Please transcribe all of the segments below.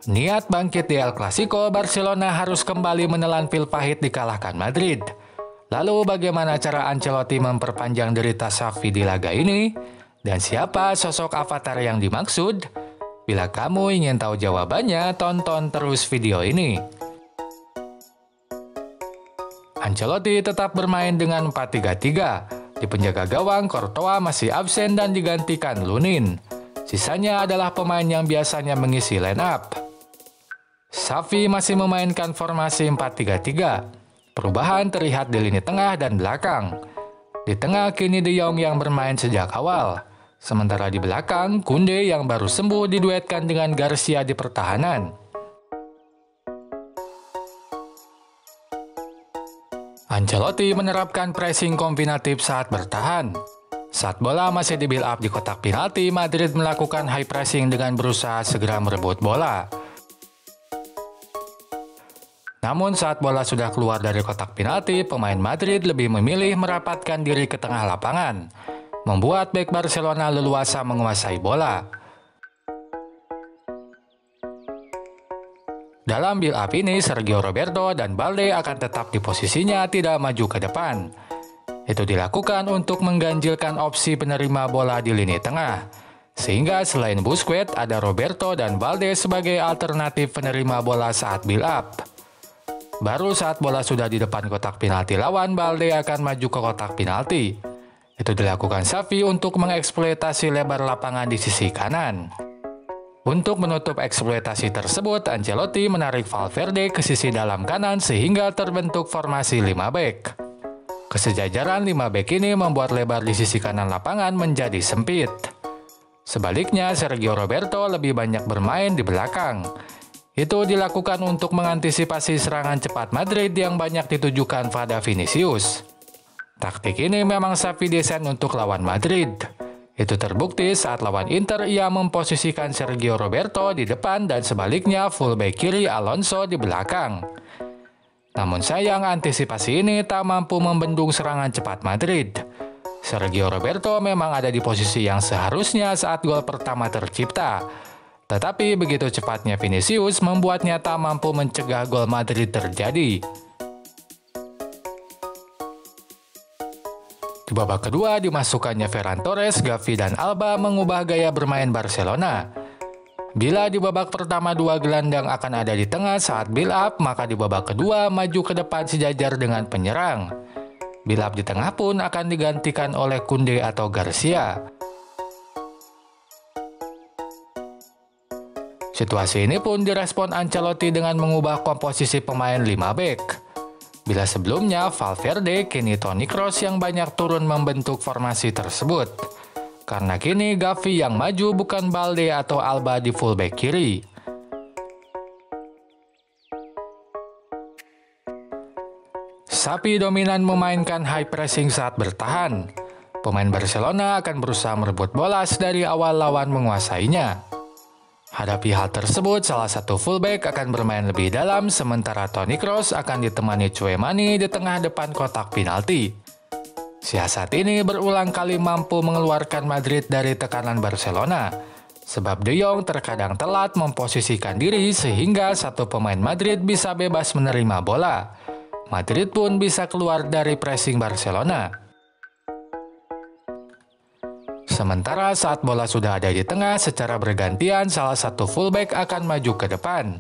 Niat bangkit di El Clasico, Barcelona harus kembali menelan pil pahit dikalahkan Madrid. Lalu bagaimana cara Ancelotti memperpanjang derita Xavi di laga ini? Dan siapa sosok avatar yang dimaksud? Bila kamu ingin tahu jawabannya, tonton terus video ini. Ancelotti tetap bermain dengan 4-3-3. Di penjaga gawang, Courtois masih absen dan digantikan Lunin. Sisanya adalah pemain yang biasanya mengisi line up. Xavi masih memainkan formasi 4-3-3. Perubahan terlihat di lini tengah dan belakang. Di tengah kini De Jong yang bermain sejak awal. Sementara di belakang, Koundé yang baru sembuh diduetkan dengan Garcia di pertahanan. Ancelotti menerapkan pressing kombinatif saat bertahan. Saat bola masih di build up di kotak penalti, Madrid melakukan high pressing dengan berusaha segera merebut bola. Namun saat bola sudah keluar dari kotak penalti, pemain Madrid lebih memilih merapatkan diri ke tengah lapangan, membuat bek Barcelona leluasa menguasai bola. Dalam build up ini, Sergio Roberto dan Balde akan tetap di posisinya, tidak maju ke depan. Itu dilakukan untuk mengganjilkan opsi penerima bola di lini tengah, sehingga selain Busquets, ada Roberto dan Balde sebagai alternatif penerima bola saat build up. Baru saat bola sudah di depan kotak penalti lawan, Balde akan maju ke kotak penalti. Itu dilakukan Xavi untuk mengeksploitasi lebar lapangan di sisi kanan. Untuk menutup eksploitasi tersebut, Ancelotti menarik Valverde ke sisi dalam kanan sehingga terbentuk formasi 5 back. Kesejajaran 5 back ini membuat lebar di sisi kanan lapangan menjadi sempit. Sebaliknya, Sergio Roberto lebih banyak bermain di belakang. Itu dilakukan untuk mengantisipasi serangan cepat Madrid yang banyak ditujukan pada Vinicius. Taktik ini memang Xavi desain untuk lawan Madrid. Itu terbukti saat lawan Inter ia memposisikan Sergio Roberto di depan dan sebaliknya fullback kiri Alonso di belakang. Namun sayang antisipasi ini tak mampu membendung serangan cepat Madrid. Sergio Roberto memang ada di posisi yang seharusnya saat gol pertama tercipta. Tetapi begitu cepatnya Vinicius membuatnya tak mampu mencegah gol Madrid terjadi. Di babak kedua dimasukkannya Ferran Torres, Gavi dan Alba mengubah gaya bermain Barcelona. Bila di babak pertama dua gelandang akan ada di tengah saat build up, maka di babak kedua maju ke depan sejajar dengan penyerang. Build up di tengah pun akan digantikan oleh Koundé atau Garcia. Situasi ini pun direspon Ancelotti dengan mengubah komposisi pemain 5 back. Bila sebelumnya Valverde, kini Toni Kroos yang banyak turun membentuk formasi tersebut. Karena kini Gavi yang maju bukan Balde atau Alba di fullback kiri. Xavi dominan memainkan high pressing saat bertahan. Pemain Barcelona akan berusaha merebut bola dari awal lawan menguasainya. Hadapi hal tersebut, salah satu fullback akan bermain lebih dalam, sementara Toni Kroos akan ditemani Tchouaméni di tengah depan kotak penalti. Siasat ini berulang kali mampu mengeluarkan Madrid dari tekanan Barcelona, sebab De Jong terkadang telat memposisikan diri sehingga satu pemain Madrid bisa bebas menerima bola. Madrid pun bisa keluar dari pressing Barcelona. Sementara saat bola sudah ada di tengah, secara bergantian salah satu fullback akan maju ke depan.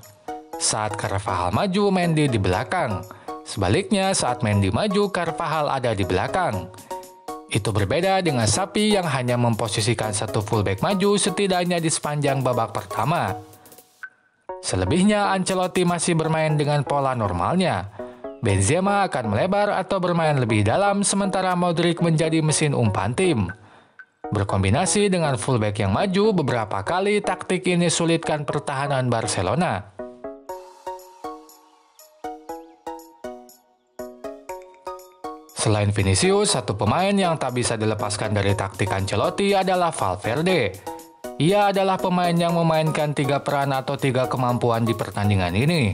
Saat Carvajal maju, Mendy di belakang. Sebaliknya, saat Mendy maju, Carvajal ada di belakang. Itu berbeda dengan Xavi yang hanya memposisikan satu fullback maju setidaknya di sepanjang babak pertama. Selebihnya, Ancelotti masih bermain dengan pola normalnya. Benzema akan melebar atau bermain lebih dalam, sementara Modric menjadi mesin umpan tim. Berkombinasi dengan fullback yang maju, beberapa kali taktik ini sulitkan pertahanan Barcelona. Selain Vinicius, satu pemain yang tak bisa dilepaskan dari taktik Ancelotti adalah Valverde. Ia adalah pemain yang memainkan 3 peran atau 3 kemampuan di pertandingan ini.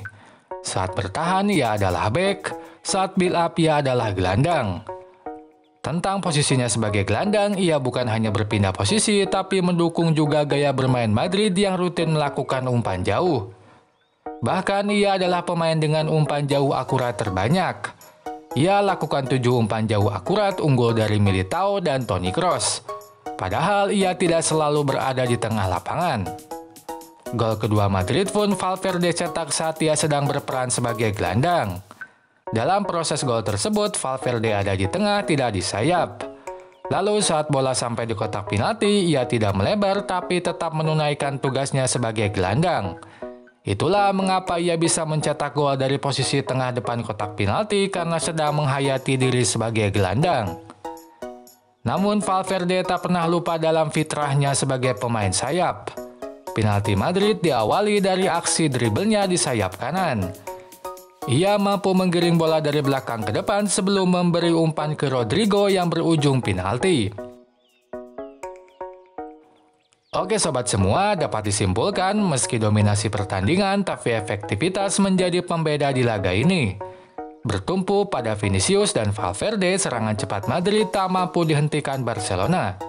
Saat bertahan, ia adalah back, saat build up, ia adalah gelandang. Tentang posisinya sebagai gelandang, ia bukan hanya berpindah posisi, tapi mendukung juga gaya bermain Madrid yang rutin melakukan umpan jauh. Bahkan ia adalah pemain dengan umpan jauh akurat terbanyak. Ia lakukan 7 umpan jauh akurat unggul dari Militao dan Toni Kroos. Padahal ia tidak selalu berada di tengah lapangan. Gol kedua Madrid pun Valverde cetak saat ia sedang berperan sebagai gelandang. Dalam proses gol tersebut, Valverde ada di tengah, tidak di sayap. Lalu saat bola sampai di kotak penalti, ia tidak melebar tapi tetap menunaikan tugasnya sebagai gelandang. Itulah mengapa ia bisa mencetak gol dari posisi tengah depan kotak penalti karena sedang menghayati diri sebagai gelandang. Namun Valverde tak pernah lupa dalam fitrahnya sebagai pemain sayap. Penalti Madrid diawali dari aksi dribblenya di sayap kanan. Ia mampu menggiring bola dari belakang ke depan sebelum memberi umpan ke Rodrigo yang berujung penalti. Oke sobat semua, dapat disimpulkan meski dominasi pertandingan tapi efektivitas menjadi pembeda di laga ini. Bertumpu pada Vinicius dan Valverde, serangan cepat Madrid tak mampu dihentikan Barcelona.